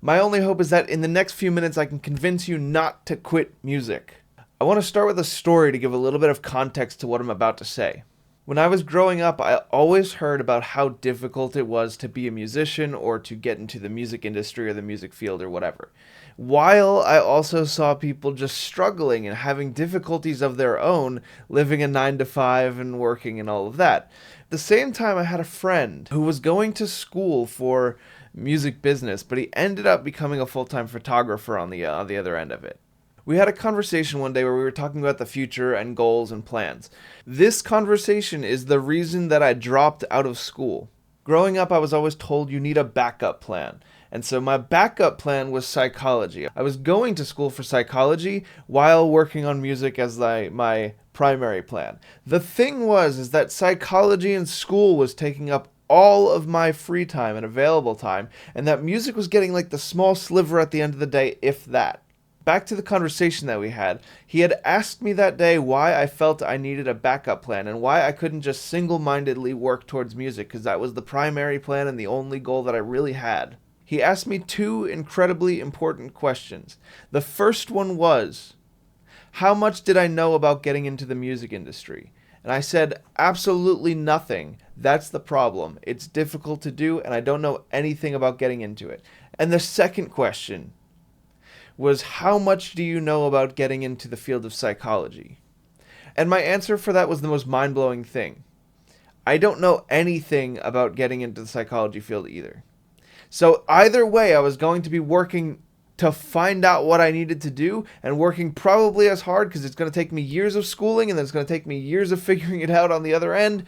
My only hope is that in the next few minutes I can convince you not to quit music. I want to start with a story to give a little bit of context to what I'm about to say. When I was growing up, I always heard about how difficult it was to be a musician or to get into the music industry or the music field or whatever. While I also saw people just struggling and having difficulties of their own, living a 9 to 5 and working and all of that. At the same time, I had a friend who was going to school for music business, but he ended up becoming a full-time photographer on the other end of it. We had a conversation one day where we were talking about the future and goals and plans. This conversation is the reason that I dropped out of school. Growing up, I was always told you need a backup plan. And so my backup plan was psychology. I was going to school for psychology while working on music as my primary plan. The thing is that psychology in school was taking up all of my free time and available time, and that music was getting like the small sliver at the end of the day, if that. Back to the conversation that we had, he had asked me that day why I felt I needed a backup plan and why I couldn't just single-mindedly work towards music, because that was the primary plan and the only goal that I really had. He asked me two incredibly important questions. The first one was, how much did I know about getting into the music industry? And I said, absolutely nothing. That's the problem. It's difficult to do, and I don't know anything about getting into it. And the second question was, how much do you know about getting into the field of psychology? And my answer for that was the most mind-blowing thing. I don't know anything about getting into the psychology field either. So either way, I was going to be working to find out what I needed to do, and working probably as hard, because it's going to take me years of schooling and then it's going to take me years of figuring it out on the other end.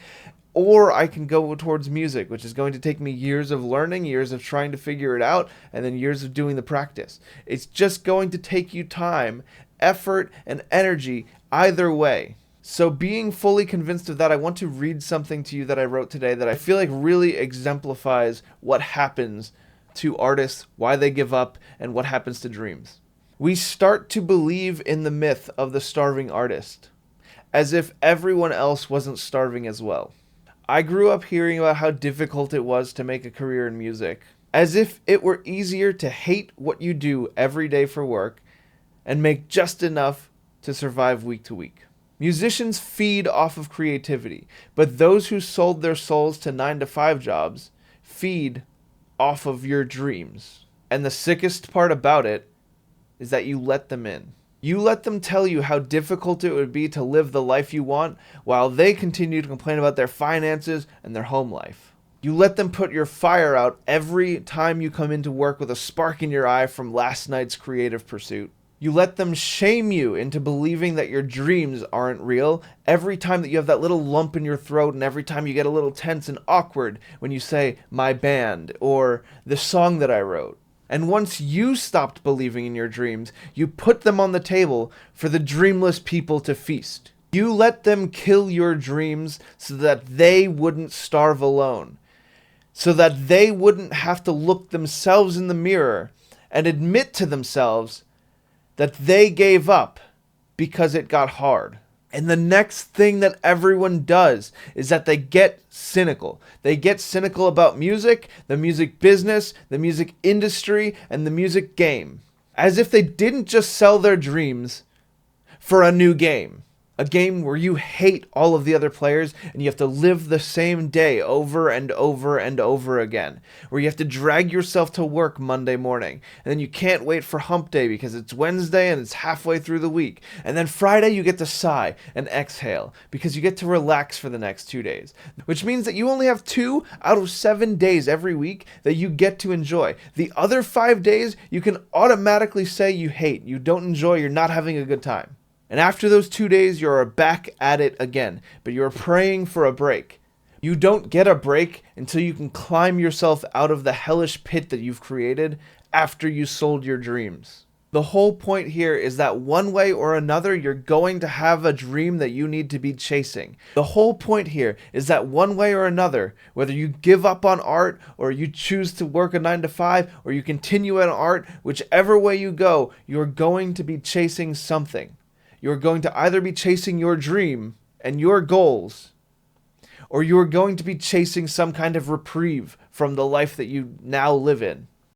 Or I can go towards music, which is going to take me years of learning, years of trying to figure it out, and then years of doing the practice. It's just going to take you time, effort, and energy either way. So being fully convinced of that, I want to read something to you that I wrote today that I feel like really exemplifies what happens to artists, why they give up, and what happens to dreams. We start to believe in the myth of the starving artist, as if everyone else wasn't starving as well. I grew up hearing about how difficult it was to make a career in music, as if it were easier to hate what you do every day for work and make just enough to survive week to week. Musicians feed off of creativity, but those who sold their souls to 9 to 5 jobs feed off of your dreams. And the sickest part about it is that you let them in. You let them tell you how difficult it would be to live the life you want while they continue to complain about their finances and their home life. You let them put your fire out every time you come into work with a spark in your eye from last night's creative pursuit. You let them shame you into believing that your dreams aren't real every time that you have that little lump in your throat and every time you get a little tense and awkward when you say, my band, or the song that I wrote. And once you stopped believing in your dreams, you put them on the table for the dreamless people to feast. You let them kill your dreams so that they wouldn't starve alone, so that they wouldn't have to look themselves in the mirror and admit to themselves that they gave up because it got hard. And the next thing that everyone does is that they get cynical. They get cynical about music, the music business, the music industry, and the music game. As if they didn't just sell their dreams for a new game. A game where you hate all of the other players and you have to live the same day over and over and over again. Where you have to drag yourself to work Monday morning. And then you can't wait for hump day because it's Wednesday and it's halfway through the week. And then Friday you get to sigh and exhale because you get to relax for the next 2 days. Which means that you only have 2 out of 7 days every week that you get to enjoy. The other 5 days you can automatically say you hate, you don't enjoy, you're not having a good time. And after those 2 days, you're back at it again, but you're praying for a break. You don't get a break until you can climb yourself out of the hellish pit that you've created after you sold your dreams. The whole point here is that one way or another, you're going to have a dream that you need to be chasing. The whole point here is that one way or another, whether you give up on art or you choose to work a 9 to 5 or you continue in art, whichever way you go, you're going to be chasing something. You're going to either be chasing your dream and your goals, or you're going to be chasing some kind of reprieve from the life that you now live in.